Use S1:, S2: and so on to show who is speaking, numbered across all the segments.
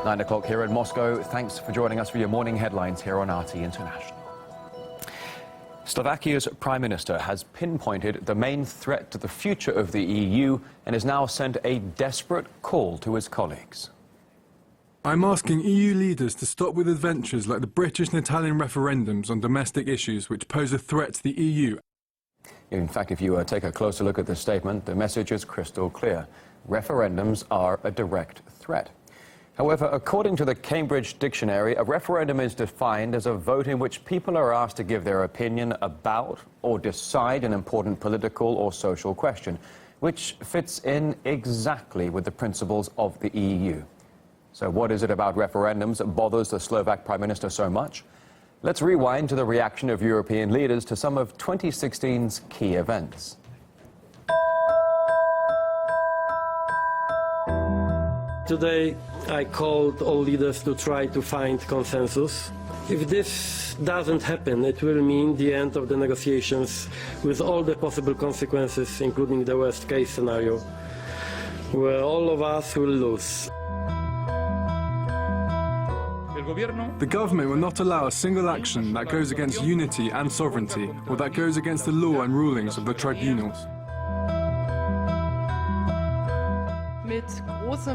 S1: 9 o'clock here in Moscow. Thanks for joining us for your morning headlines here on RT International. Slovakia's Prime Minister has pinpointed the main threat to the future of the EU and has now sent a desperate call to his colleagues.
S2: I'm asking EU leaders to stop with adventures like the British and Italian referendums on domestic issues which pose a threat to the EU.
S1: In fact, if you take a closer look at this statement, the message is crystal clear. Referendums are a direct threat. However, according to the Cambridge Dictionary, a referendum is defined as a vote in which people are asked to give their opinion about or decide an important political or social question, which fits in exactly with the principles of the EU. So what is it about referendums that bothers the Slovak Prime Minister so much? Let's rewind to the reaction of European leaders to some of 2016's key events.
S3: Today, I called all leaders to try to find consensus. If this doesn't happen, it will mean the end of the negotiations with all the possible consequences, including the worst-case scenario, where all of us will lose.
S2: The government will not allow a single action that goes against unity and sovereignty, or that goes against the law and rulings of the tribunals.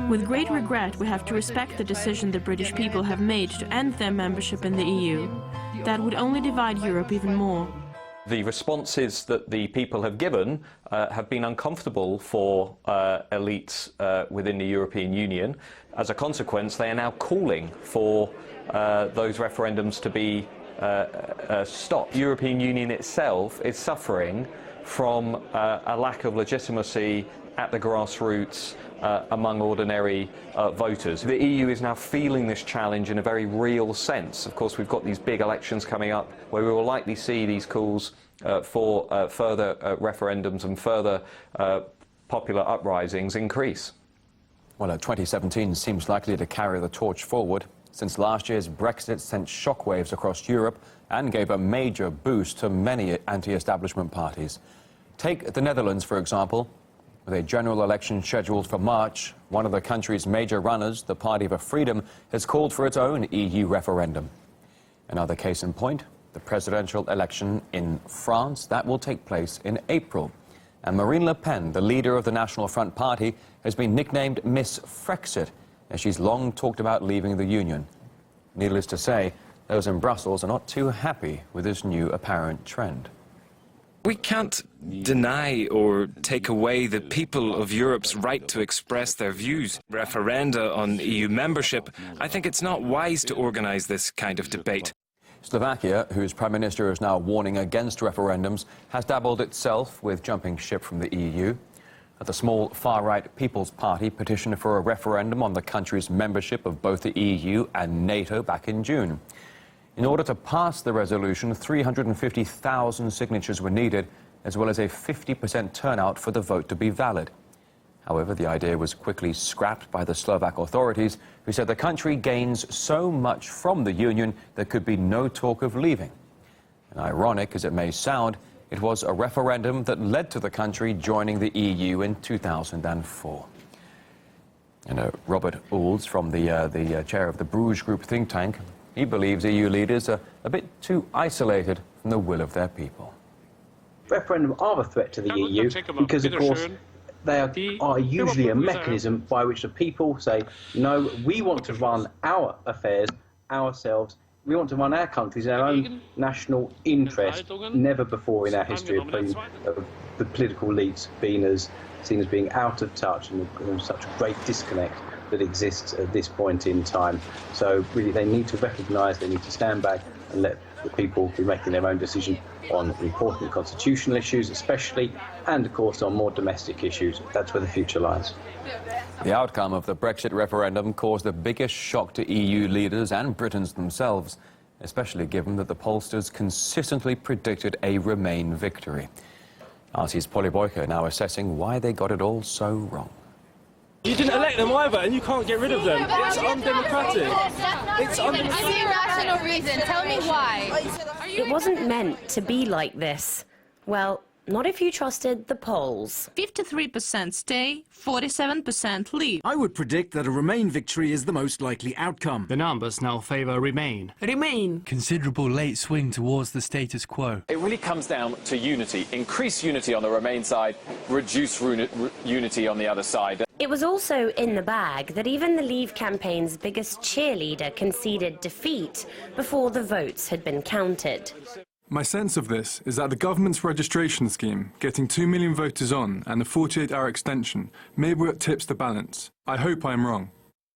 S4: With great regret, we have to respect the decision the British people have made to end their membership in the EU. That would only divide Europe even more.
S5: The responses that the people have given have been uncomfortable for elites within the European Union. As a consequence, they are now calling for those referendums to be stopped. The European Union itself is suffering from a lack of legitimacy at the grassroots among ordinary voters. The EU is now feeling this challenge in a very real sense. Of course, we've got these big elections coming up where we will likely see these calls for further referendums and further popular uprisings increase.
S1: Well, 2017 seems likely to carry the torch forward, since last year's Brexit sent shockwaves across Europe and gave a major boost to many anti-establishment parties. Take the Netherlands, for example. With a general election scheduled for March, one of the country's major runners, the Party for Freedom, has called for its own EU referendum. Another case in point, the presidential election in France, that will take place in April. And Marine Le Pen, the leader of the National Front Party, has been nicknamed Miss Frexit, as she's long talked about leaving the Union. Needless to say, those in Brussels are not too happy with this new apparent trend.
S6: We can't deny or take away the people of Europe's right to express their views. Referenda on EU membership, I think it's not wise to organize this kind of debate.
S1: Slovakia, whose Prime Minister is now warning against referendums, has dabbled itself with jumping ship from the EU. The small far-right People's Party petitioned for a referendum on the country's membership of both the EU and NATO back in June. In order to pass the resolution, 350,000 signatures were needed, as well as a 50% turnout for the vote to be valid. However, the idea was quickly scrapped by the Slovak authorities, who said the country gains so much from the Union there could be no talk of leaving. And ironic as it may sound, it was a referendum that led to the country joining the EU in 2004. And Robert Oulds, from the chair of the Bruges Group think tank, he believes EU leaders are a bit too isolated from the will of their people.
S7: Referendums are a threat to the EU because, of course, they are usually a mechanism by which the people say, no, we want to run our affairs ourselves. We want to run our countries in our own national interest. Never before in our history have the political elites been seen as being out of touch, and there's such a great disconnect that exists at this point in time. So really they need to recognise, they need to stand back and let the people be making their own decision on important constitutional issues especially, and of course on more domestic issues. That's where the future lies.
S1: The outcome of the Brexit referendum caused the biggest shock to EU leaders and Britons themselves, especially given that the pollsters consistently predicted a Remain victory. RT's Polly Boyka now assessing why they got it all so wrong.
S3: You didn't elect them either, and you can't get rid of them. It's undemocratic. It's undemocratic.
S8: Give me a rational reason. Tell me why.
S9: It wasn't meant to be like this. Well,
S8: not if you trusted the polls.
S4: 53% stay, 47% leave.
S9: I would predict that a Remain victory is the most likely outcome.
S10: The numbers now favour Remain.
S4: Remain.
S11: Considerable late swing towards the status quo.
S12: It really comes down to unity. Increase unity on the Remain side, reduce unity on the other side.
S8: It was also in the bag that even the Leave campaign's biggest cheerleader conceded defeat before the votes had been counted.
S2: My sense of this is that the government's registration scheme, getting 2 million voters on and the 48-hour extension, may be what tips the balance. I hope I'm wrong.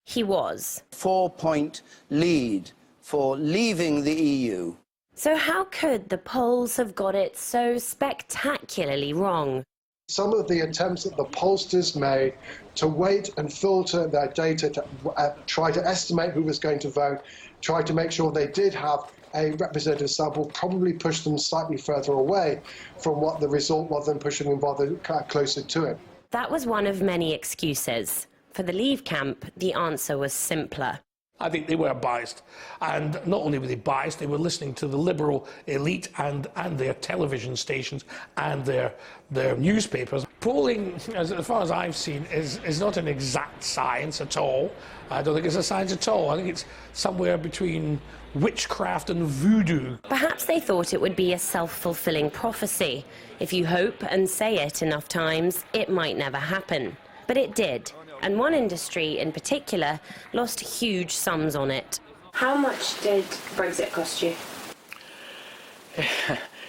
S8: He was.
S13: 4-point lead for leaving the EU.
S8: So how could the polls have got it so spectacularly wrong?
S14: Some of the attempts that the pollsters made to wait and filter their data to try to estimate who was going to vote, try to make sure they did have a representative sample, probably pushed them slightly further away from what the result was than pushing them closer to it.
S8: That was one of many excuses. For the Leave camp, the answer was simpler.
S15: I think they were biased, and not only were they biased, they were listening to the liberal elite and their television stations and their newspapers. Polling, as far as I've seen, is not an exact science at all. I don't think it's a science at all. I think it's somewhere between witchcraft and voodoo.
S8: Perhaps they thought it would be a self-fulfilling prophecy. If you hope and say it enough times, it might never happen. But it did. And one industry in particular lost huge sums on it. How much did Brexit cost you?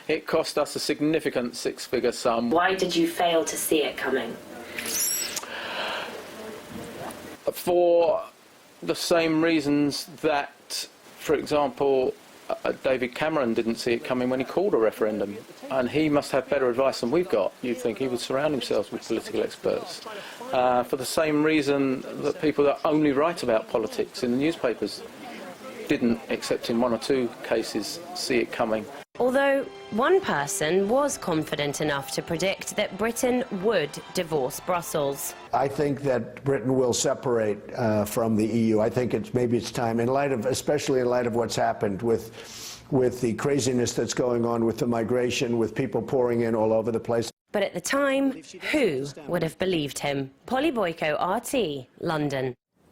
S16: It cost us a significant six-figure sum.
S8: Why did you fail to see it coming?
S16: For the same reasons that, for example, David Cameron didn't see it coming when he called a referendum, and he must have better advice than we've got. You'd think he would surround himself with political experts. For the same reason that people that only write about politics in the newspapers didn't, except in one or two cases, see it coming.
S8: Although one person was confident enough to predict that Britain would divorce Brussels.
S17: I think that Britain will separate from the EU. I think maybe it's time, especially in light of what's happened with the craziness that's going on with the migration, with people pouring in all over the place.
S8: But at the time, who would have believed him? Polly Boyko, RT, London.